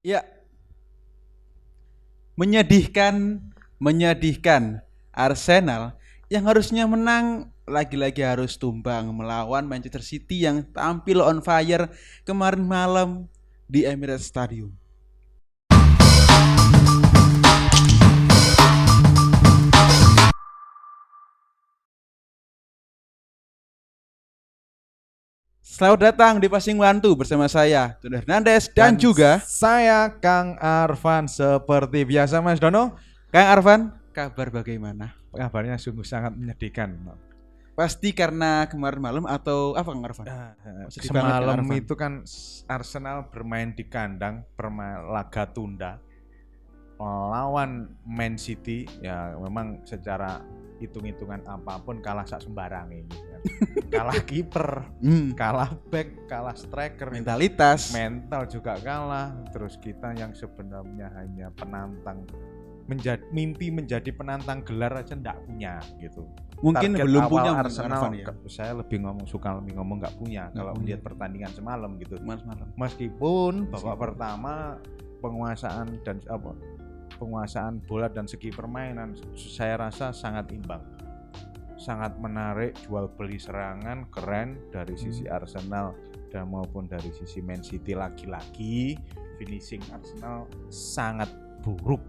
Ya, menyedihkan, menyedihkan. Arsenal yang harusnya menang lagi-lagi harus tumbang melawan Manchester City yang tampil on fire kemarin malam di Emirates Stadium. Selamat datang di Passing Wantu bersama saya, Tun Hernandez dan juga saya Kang Arfan seperti biasa Mas Dono. Kang Arfan. Kabar bagaimana? Kabarnya sungguh sangat menyedihkan. Pasti karena kemarin malam atau apa Kang Arfan? Sedih banget, Kang Semalam Arfan. itu kan Arsenal bermain di kandang, laga tunda melawan Man City. Ya memang secara hitung-hitungan apapun kalah sak sembarang ini kan. Kalah kiper, kalah back, kalah striker, Mentalitas, mental juga kalah. Terus kita yang sebenarnya hanya penantang, mimpi menjadi penantang gelar aja nggak punya gitu. mungkin Target belum awal punya Arsenal Arfan, ya. Saya suka lebih ngomong nggak punya kalau punya. melihat pertandingan semalam gitu. Malam. Meskipun babak pertama penguasaan bola dan segi permainan saya rasa sangat imbang, sangat menarik, jual beli serangan keren dari sisi Arsenal dan maupun dari sisi Man City. Lagi-lagi finishing Arsenal sangat buruk.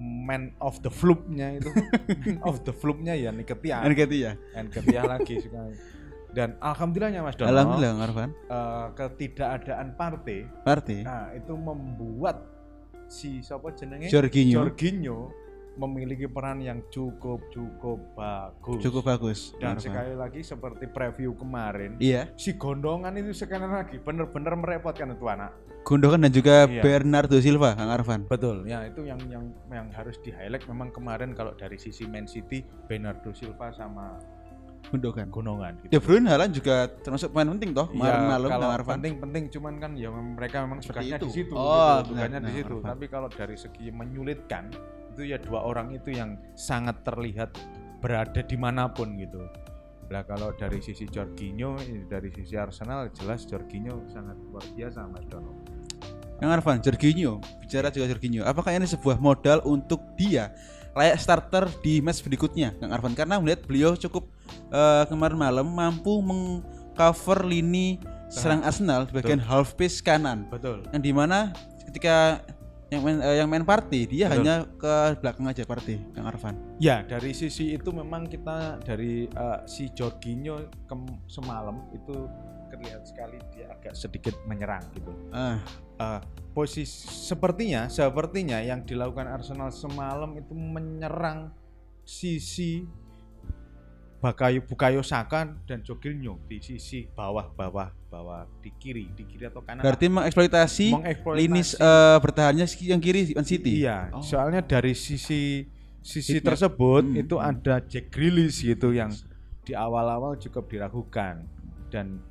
Man of the flop-nya itu man of the flop-nya ya Nketiah lagi sekali. Dan alhamdulillahnya Mas Dono, Alhamdulillah Arfan. ketidakadaan Partey nah itu membuat si siapa jenenge Jorginho memiliki peran yang cukup bagus. Dan Arfan. sekali lagi seperti preview kemarin, Iya. si Gondongan itu sekali lagi benar-benar merepotkan itu anak. Gundogan dan juga Iya. Bernardo Silva, Kang Arfan. Betul. Ya itu yang harus di-highlight memang kemarin kalau dari sisi Man City Bernardo Silva sama Gundogan gitu. De Bruyne Haaland juga termasuk pemain penting toh kemarin malam, kalau Kang Arfan. penting cuman kan ya mereka memang Seperti tugasnya itu. di situ tugasnya di situ. Arfan. Tapi kalau dari segi menyulitkan itu ya dua orang itu yang sangat terlihat berada dimanapun gitu. Nah kalau dari sisi Jorginho, dari sisi Arsenal jelas Jorginho sangat luar biasa Mas Dono. Kang Arfan, Jorginho, bicara juga Jorginho, apakah ini sebuah modal untuk dia layak starter di match berikutnya, Kang Arfan? Karena melihat beliau cukup kemarin malam mampu mengcover lini serang Arsenal di bagian half pace kanan. Betul. Yang dimana ketika yang main Partey dia Betul. hanya ke belakang aja Partey, Kang Arfan. Ya dari sisi itu memang kita dari si Jorginho semalam itu terlihat sekali dia agak sedikit menyerang gitu. Posisi sepertinya yang dilakukan Arsenal semalam itu menyerang sisi Bukayo Saka dan Jorginho di sisi bawah di kiri atau kanan. Berarti mengeksploitasi lini bertahannya yang kiri Man City. Iya, soalnya dari sisi tersebut itu ada Jack Grealish gitu yang di awal-awal cukup diragukan, dan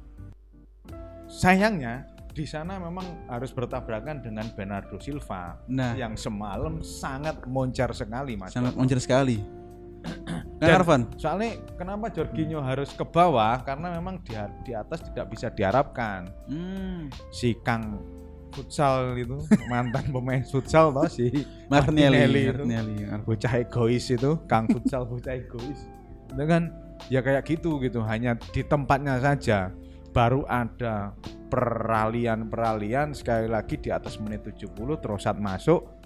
sayangnya di sana memang harus bertabrakan dengan Bernardo Silva yang semalam sangat moncar sekali Mas. Sangat moncar sekali. Dan Arfan, soalnya kenapa Jorginho harus ke bawah? Karena memang di atas tidak bisa diharapkan. Si Kang futsal itu mantan pemain futsal toh si Martinelli itu bocah egois itu, Kang futsal bocah egois. Itu kan ya kayak gitu hanya di tempatnya saja. Baru ada peralihan sekali lagi di atas menit 70 Trossard masuk.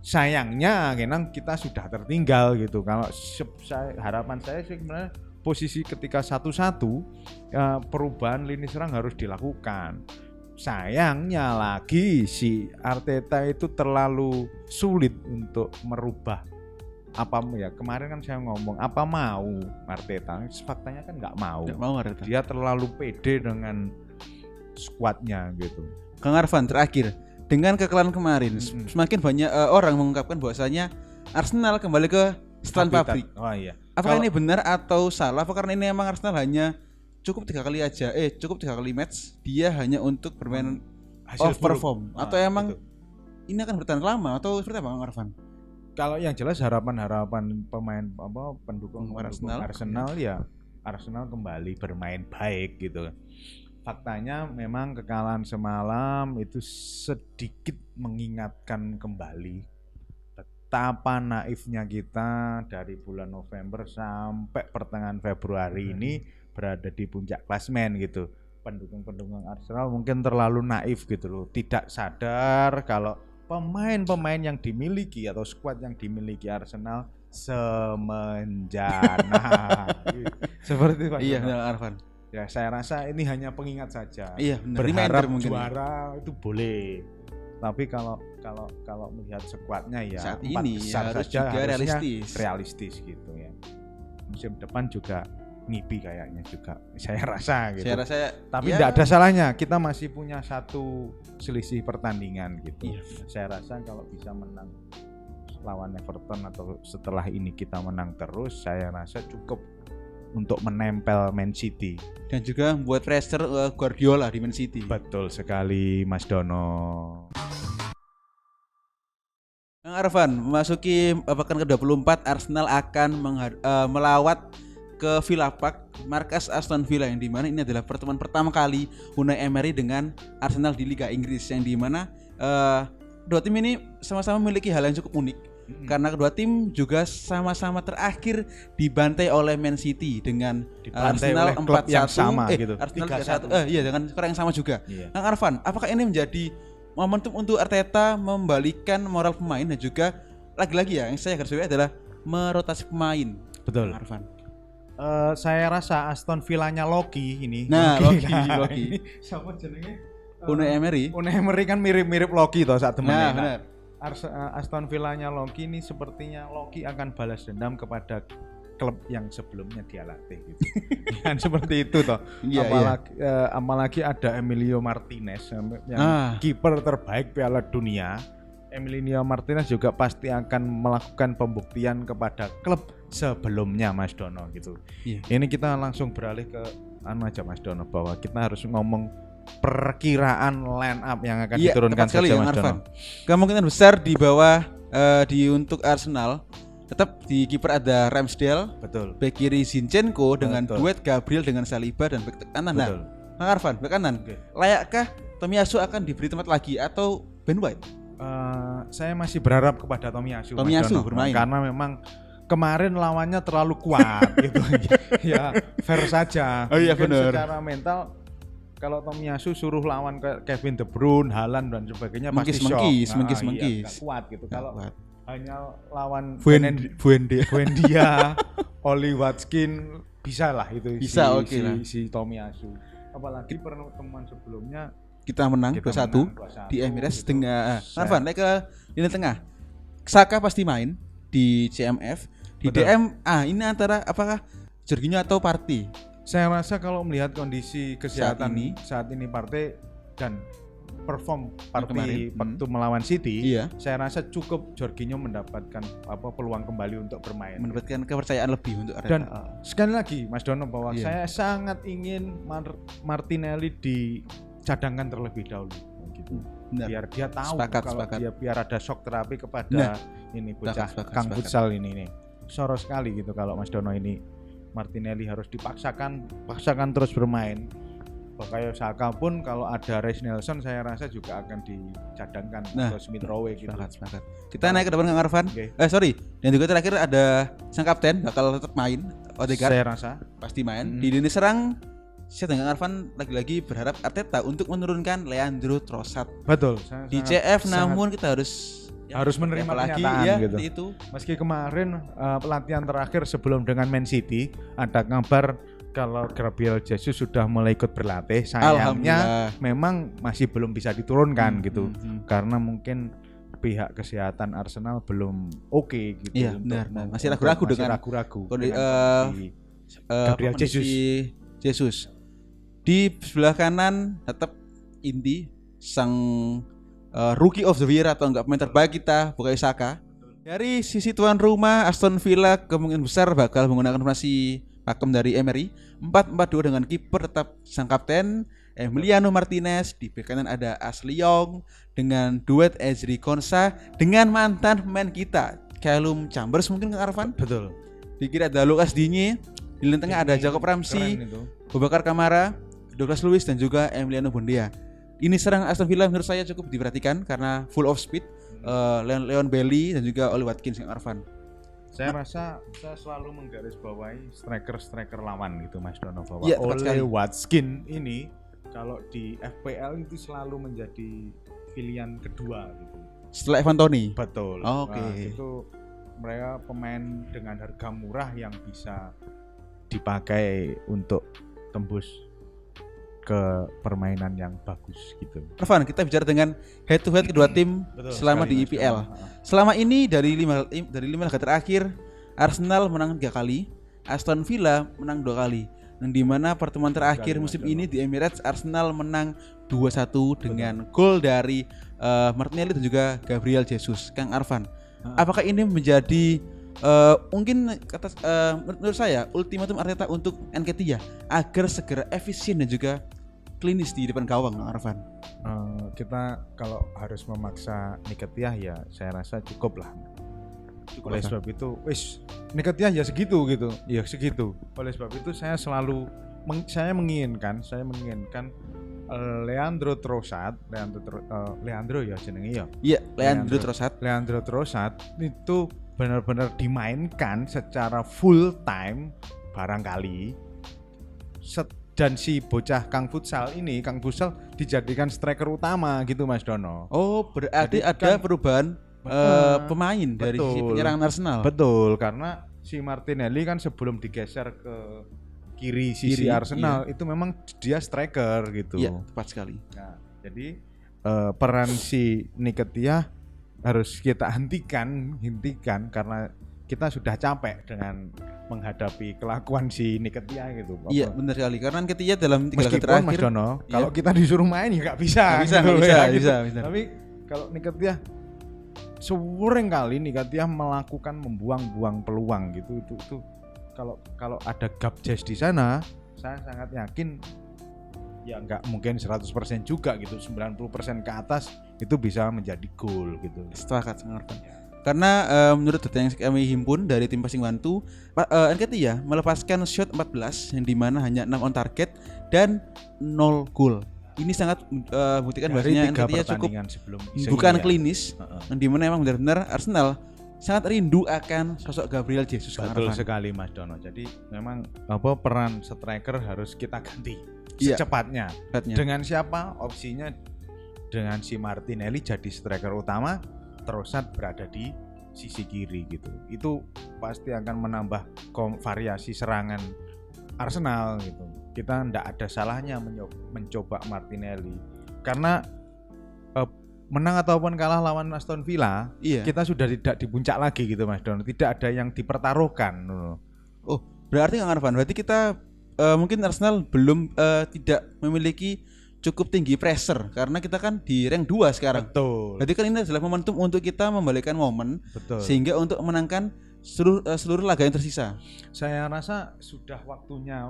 Sayangnya kita sudah tertinggal gitu. Kalau harapan saya sih sebenarnya posisi ketika 1-1 perubahan lini serang harus dilakukan. Sayangnya lagi si Arteta itu terlalu sulit untuk merubah kemarin kan saya ngomong apa mau Arteta, faktanya kan nggak mau Arteta. Dia terlalu pede dengan skuadnya gitu. Kang Arfan, terakhir dengan kekalahan kemarin semakin banyak orang mengungkapkan bahwasanya Arsenal kembali ke Stan Pabrik. Apakah ini benar atau salah? Apa karena ini emang Arsenal hanya cukup 3 kali match dia hanya untuk bermain off perform atau emang ini akan bertahan lama atau seperti apa Kang Arfan? Kalau yang jelas harapan pemain pendukung Arsenal ya Arsenal kembali bermain baik gitu. faktanya memang kekalahan semalam itu sedikit mengingatkan kembali betapa naifnya kita dari bulan November sampai pertengahan Februari ini berada di puncak klasemen gitu. Pendukung-pendukung Arsenal mungkin terlalu naif gitu loh, tidak sadar kalau pemain-pemain yang dimiliki atau skuad yang dimiliki Arsenal semenjana. Seperti Pak. Iya, benar Arfan. Ya, saya rasa ini hanya pengingat saja. Iya, berharap juara itu boleh. Tapi kalau melihat skuadnya ya saat ini ya harus saja juga realistis gitu ya. Musim depan juga ngipi kayaknya juga saya rasa gitu. Saya rasa tapi tidak ada salahnya, kita masih punya satu selisih pertandingan gitu. Iya. Saya rasa kalau bisa menang lawan Everton atau setelah ini kita menang terus, saya rasa cukup untuk menempel Man City dan juga buat pressure Guardiola di Man City. Betul sekali Mas Dono. Kang Arfan, memasuki pekan ke-24 Arsenal akan melawat ke Villa Park, markas Aston Villa, yang dimana ini adalah pertemuan pertama kali Unai Emery dengan Arsenal di Liga Inggris, yang dimana dua tim ini sama-sama memiliki hal yang cukup unik. Karena kedua tim juga sama-sama terakhir dibantai oleh Man City dengan Arsenal 4-1 yang sama gitu. Arsenal 3-1. Iya, dengan skor yang sama juga. Iya. Kang Arfan, apakah ini menjadi momentum untuk Arteta membalikan moral pemain dan juga lagi-lagi ya yang saya garis bawahi adalah merotasi pemain? Betul. Kang Arfan. Saya rasa Aston Villanya Loki ini. Nah, Loki. Siapa jenenge? Unai Emery. Unai Emery kan mirip-mirip Loki toh saat temennya. Nah, benar. Aston Villanya Loki ini sepertinya Loki akan balas dendam kepada klub yang sebelumnya dia latih gitu. Kan seperti itu toh. Apalagi ada Emilio Martinez yang kiper terbaik Piala Dunia. Emilio Martinez juga pasti akan melakukan pembuktian kepada klub sebelumnya Mas Dono gitu. Ini kita langsung beralih ke aja Mas Dono, bahwa kita harus ngomong perkiraan line up yang akan diturunkan saja Mas Dono. Kemungkinan besar di bawah untuk Arsenal tetap di kiper ada Ramsdale, betul. Bek kiri Zinchenko dengan duet Gabriel dengan Saliba, dan bek kanan. Nah, Kang Arfan, bek kanan. Layakkah Tomiyasu akan diberi tempat lagi atau Ben White? Saya masih berharap kepada Tomiyasu bermain karena memang kemarin lawannya terlalu kuat gitu. Ya, fair saja. Oh iya, benar. Secara mental kalau Tomiyasu suruh lawan Kevin De Bruyne, Haaland dan sebagainya pasti shock. Mengkis. Kuat gitu. Kalau hanya lawan Buendia, Oli Watkins bisa lah itu. Bisa, si Tomiyasu. Apalagi pertemuan sebelumnya kita menang 2-1 di Emirates dengan Arfan. Naik ke lini tengah. Saka pasti main di CMF. Di DM ini antara apakah Jorginho atau Partey? Saya rasa kalau melihat kondisi kesehatan saat ini Partey dan perform Partey waktu melawan City, saya rasa cukup Jorginho mendapatkan peluang kembali untuk bermain, mendapatkan kepercayaan lebih untuk Arteta. Dan sekali lagi Mas Dono, bahwa saya sangat ingin Martinelli dicadangkan terlebih dahulu gitu. Biar dia tahu biar ada shock terapi kepada ini bocah Kang Futsal ini. Soro sekali gitu kalau Mas Dono ini Martinelli harus dipaksakan terus bermain. Kayak Saka pun kalau ada Reiss Nelson saya rasa juga akan dicadangkan atau Smith Rowe gitu. Sepakat. Kita naik ke depan Kang Arfan. Dan juga terakhir ada sang kapten bakal tetap main, Odegaard. Saya rasa pasti main. Di lini serang saya dengan Arfan lagi-lagi berharap Arteta untuk menurunkan Leandro Trossard. Betul. Di CF namun kita harus menerima kenyataan gitu. Itu. Meski kemarin pelatihan terakhir sebelum dengan Man City ada kabar kalau Gabriel Jesus sudah mulai ikut berlatih, sayangnya memang masih belum bisa diturunkan gitu. Karena mungkin pihak kesehatan Arsenal belum oke gitu. Iya, benar. Masih ragu-ragu dengan Gabriel Jesus. Di sebelah kanan tetap inti sang Rookie of the Year atau enggak pemain terbaik kita, Bukayo Saka. Dari sisi tuan rumah Aston Villa kemungkinan besar bakal menggunakan formasi pakem dari Emery 4-4-2 dengan kiper tetap sang kapten Emiliano Martinez. Di bek kanan ada Ashley Young dengan duet Ezri Konsa dengan mantan pemain kita Callum Chambers mungkin Kang Arfan. Betul. Di kiri ada Lucas Digne, di lini tengah ada Jacob Ramsey, Boubacar Kamara, Douglas Luiz dan juga Emiliano Buendia. Ini serang Aston Villa menurut saya cukup diperhatikan karena full of speed. Leon Bailey dan juga Oli Watkins yang Arfan. Saya rasa saya selalu menggarisbawahi striker lawan gitu Mas Dono, bahwa ya, Oli Watkins ini kalau di FPL itu selalu menjadi pilihan kedua gitu. Setelah Evan Toney. Betul. Oke. Nah, itu mereka pemain dengan harga murah yang bisa dipakai untuk tembus ke permainan yang bagus gitu. Arfan, kita bicara dengan head to head kedua tim selama di EPL. Selama ini dari 5 laga terakhir Arsenal menang 3 kali, Aston Villa menang 2 kali. Dan di mana pertemuan terakhir musim ini di Emirates Arsenal menang 2-1 dengan gol dari Martinelli dan juga Gabriel Jesus. Kang Arfan, apakah ini menjadi mungkin menurut saya ultimatum Arteta untuk Nketiah agar segera efisien dan juga klinis di depan gawang, Arfan? Kita kalau harus memaksa Nketiah ya saya rasa cukup lah. Oleh sebab itu, Nketiah ya segitu gitu, ya segitu. Oleh sebab itu saya selalu saya menginginkan Leandro Trossard, Leandro ya jenenge ya. Iya, Leandro Trossard itu benar-benar dimainkan secara full time barangkali, dan si bocah Kang Futsal dijadikan striker utama gitu Mas Dono. Oh, berarti jadi ada perubahan pemain dari si penyerangan Arsenal. Betul, karena si Martinelli kan sebelum digeser ke kiri sisi Arsenal itu memang dia striker gitu. Iya, tepat sekali. Nah, jadi peran si Nketiah harus kita hentikan karena kita sudah capek dengan menghadapi kelakuan si Nketiah gitu. Iya, benar sekali. Karena Nketiah dalam 3 laga terakhir Mas Dono, kalau kita disuruh main ya nggak bisa. Bisa. Tapi kalau Nketiah sering kali Nketiah melakukan membuang-buang peluang gitu. Itu kalau ada gap Jazz di sana, saya sangat yakin ya nggak mungkin 100% juga gitu, 90% ke atas itu bisa menjadi gol gitu. Sepakat sangat. Karena menurut data yang kami himpun dari tim Passing Bantu, Nketiah melepaskan shot 14 yang dimana hanya 6 on target dan 0 gol. Ini sangat membuktikan bahwasanya Nketiah cukup bukan klinis, yang dimana memang benar-benar Arsenal sangat rindu akan sosok Gabriel Jesus. Betul sekali Mas Dono. Jadi memang peran striker harus kita ganti secepatnya. Dengan siapa? Opsinya dengan si Martinelli jadi striker utama, Trossard berada di sisi kiri gitu. Itu pasti akan menambah variasi serangan Arsenal gitu. Kita tidak ada salahnya mencoba Martinelli karena menang ataupun kalah lawan Aston Villa, kita sudah tidak di puncak lagi gitu Mas Don. Tidak ada yang dipertaruhkan. Oh, berarti Kang Arfan, berarti kita mungkin Arsenal belum tidak memiliki cukup tinggi pressure karena kita kan di rank 2 sekarang. Betul. Berarti kan ini adalah momentum untuk kita membalikkan momen. Betul. Sehingga untuk menangkan seluruh laga yang tersisa. Saya rasa sudah waktunya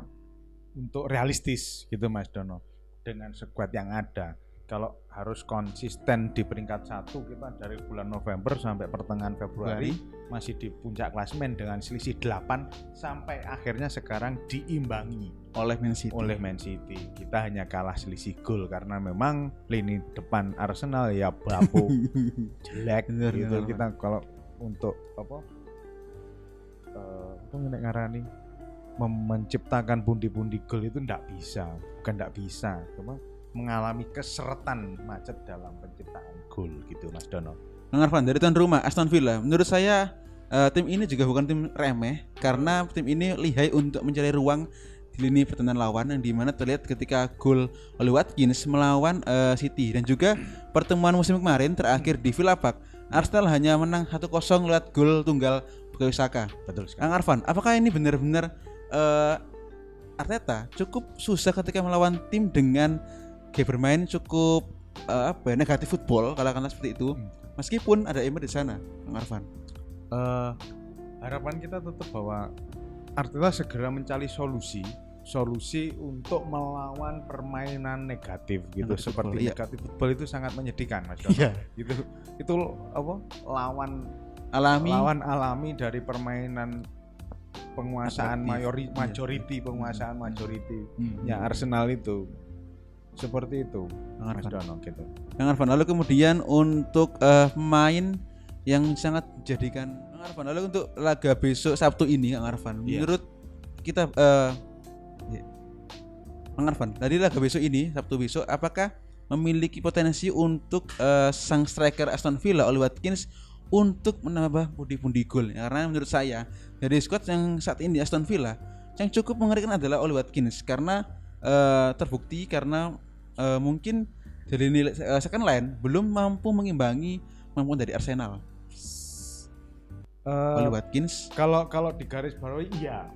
untuk realistis gitu Mas Dono dengan skuad yang ada. Kalau harus konsisten di peringkat 1, kita dari bulan November sampai pertengahan Februari masih di puncak klasemen dengan selisih 8 sampai akhirnya sekarang diimbangi oleh Man City. Kita hanya kalah selisih gol karena memang lini depan Arsenal ya bapuk jelek gitu. Kita kalau untuk ngarani menciptakan pundi-pundi gol itu bukan enggak bisa, cuma mengalami keseretan macet dalam penciptaan gol gitu Mas Dono. Kang Arfan, dari tuan rumah Aston Villa, menurut saya tim ini juga bukan tim remeh karena tim ini lihai untuk mencari ruang di lini pertahanan lawan, yang dimana terlihat ketika gol oleh Watkins melawan City dan juga pertemuan musim kemarin terakhir di Villa Park, Arsenal hanya menang 1-0 lewat gol tunggal Bukayo Saka. Betul sekali. Kang Arfan, apakah ini benar-benar Arteta cukup susah ketika melawan tim dengan gaya bermain cukup negatif football, katakanlah seperti itu, meskipun ada Emer di sana, Kang Arfan? Harapan kita tetap bahwa Arteta segera mencari solusi untuk melawan permainan negatif gitu, seperti negatif football itu sangat menyedihkan Mas. Itu lawan alami dari permainan penguasaan majority penguasaan majority-nya Arsenal itu. Seperti itu. Mas Dono gitu. Kang Arfan, lalu kemudian untuk pemain yang sangat menjadikan Kang Arfan, lalu untuk laga besok Sabtu ini Kang Arfan, menurut kita Kang Arfan, dari laga besok ini Sabtu besok apakah memiliki potensi untuk sang striker Aston Villa Ollie Watkins untuk menambah pundi-pundi gol? Karena menurut saya dari squad yang saat ini Aston Villa yang cukup mengerikan adalah Ollie Watkins karena terbukti karena mungkin dari nilai second line belum mampu mengimbangi kemampuan dari Arsenal. Ollie Watkins kalau di garis bawahi iya,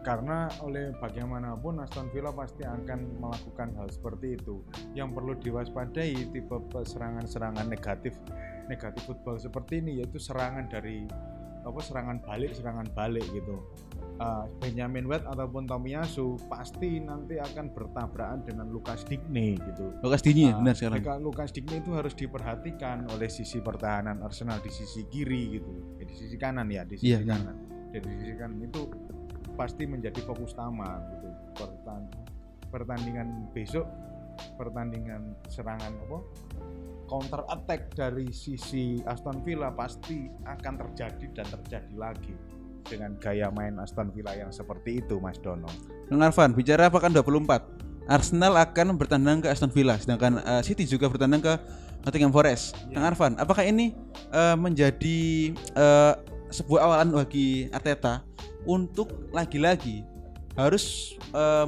karena oleh bagaimanapun Aston Villa pasti akan melakukan hal seperti itu. Yang perlu diwaspadai tipe serangan negatif football seperti ini, yaitu serangan balik gitu. Benjamin White ataupun Tomiyasu pasti nanti akan bertabrakan dengan Lucas Digne gitu. Lucas Digne benar sekali. Lucas Digne itu harus diperhatikan oleh sisi pertahanan Arsenal di sisi kiri gitu. Di sisi kanan ya, di sisi kanan. Dari sisi kanan itu pasti menjadi fokus utama gitu. Pertandingan besok, pertandingan serangan counter attack dari sisi Aston Villa pasti akan terjadi dan terjadi lagi dengan gaya main Aston Villa yang seperti itu, Mas Dono. Kang Arfan, bicara pekan 24, Arsenal akan bertandang ke Aston Villa, sedangkan City juga bertandang ke Nottingham Forest. Kang Arfan, apakah ini menjadi sebuah awalan bagi Arteta untuk lagi-lagi harus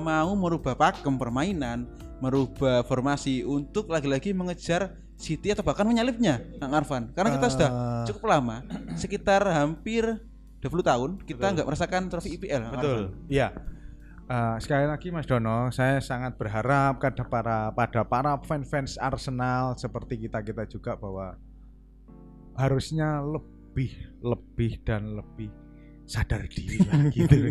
mau merubah pakem permainan, merubah formasi untuk lagi-lagi mengejar City atau bahkan menyalipnya, Kang Arfan? Karena kita sudah cukup lama, sekitar hampir 20 tahun kita nggak merasakan trofi IPL. Betul. Iya. Sekali lagi Mas Dono, saya sangat berharap pada para fans Arsenal seperti kita juga bahwa harusnya lebih dan lebih sadar diri lah gitu.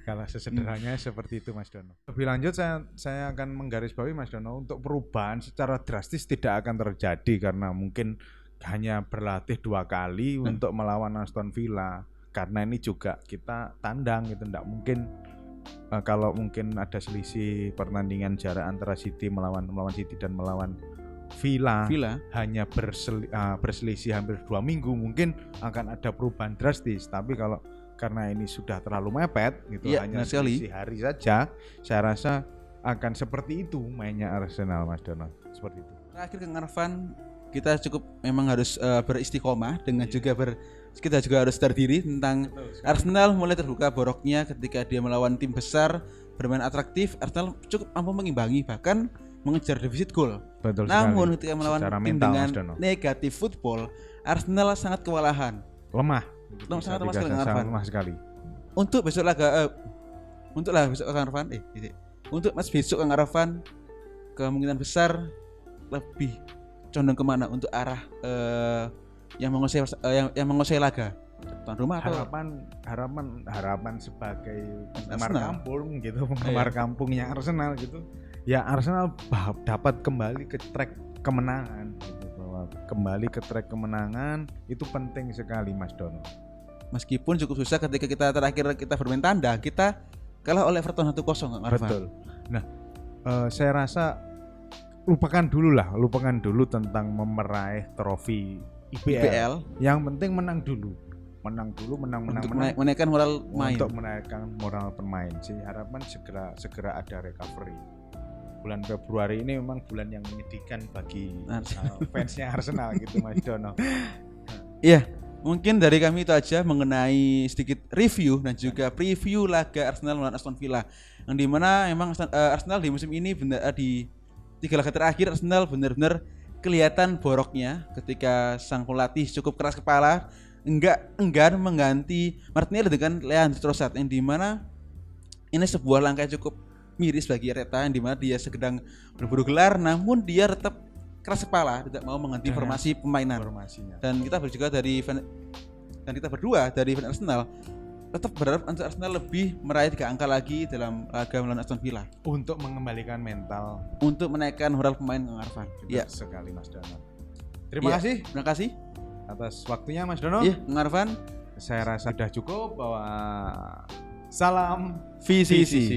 Kalau sesederhananya seperti itu, Mas Dono. Lebih lanjut saya akan menggarisbawahi, Mas Dono, untuk perubahan secara drastis tidak akan terjadi karena mungkin hanya berlatih 2 kali untuk melawan Aston Villa. Karena ini juga kita tandang gitu, tidak mungkin kalau mungkin ada selisih pertandingan jarak antara City melawan City dan melawan Villa. Hanya berselisih hampir 2 minggu, mungkin akan ada perubahan drastis. Tapi kalau karena ini sudah terlalu mepet gitu, hanya selisih hari saja, saya rasa akan seperti itu mainnya Arsenal, Mas Dono. Seperti itu. Terakhir Kang Arfan, kita cukup memang harus beristiqomah dengan juga kita juga harus sadar diri tentang Arsenal mulai terbuka boroknya ketika dia melawan tim besar bermain atraktif. Arsenal cukup mampu mengimbangi bahkan mengejar defisit gol. Namun ketika melawan tim dengan negatif football, Arsenal sangat kewalahan. Lemah sekali. Untuk besok laga Kang Arfan, untuk match besok Kang Arfan kemungkinan besar lebih condong kemana untuk arah yang menguasai laga tuan rumah atau harapan sebagai penggemar kampung gitu, penggemar kampungnya Arsenal gitu ya, Arsenal dapat kembali ke track kemenangan gitu, bahwa kembali ke track kemenangan itu penting sekali, Mas Dono. Meskipun cukup susah ketika kita bermain tandang, kita kalah oleh Everton 1-0 Kang Arfan. Betul. Nah, saya rasa lupakan dulu tentang memeraih trofi IPL. Yang penting menang dulu, menaikkan moral main. Untuk menaikkan moral pemain. Sih harapan segera ada recovery. Bulan Februari ini memang bulan yang menyedihkan bagi fansnya Arsenal gitu, Mas Dono. Iya, mungkin dari kami itu aja mengenai sedikit review dan juga preview laga Arsenal melawan Aston Villa. Yang dimana memang Arsenal di musim ini di 3 laga terakhir Arsenal benar-benar kelihatan boroknya ketika sang pelatih cukup keras kepala, enggan mengganti Martinelli dengan Leandro Trossard, yang dimana ini sebuah langkah cukup miris bagi Arteta, yang dimana dia sedang berburu gelar namun dia tetap keras kepala tidak mau mengganti formasi permainan. Dan kita juga kita berdua dari fans Arsenal tetap berharap Arsenal lebih meraih 3 angka lagi dalam laga melawan Aston Villa untuk mengembalikan mental, untuk menaikkan moral pemain Kang Arfan. Iya sekali, Mas Dono. Terima kasih atas waktunya, Mas Dono. Iya, Kang Arfan. Saya rasa sudah cukup bahwa Salam VCC. VCC.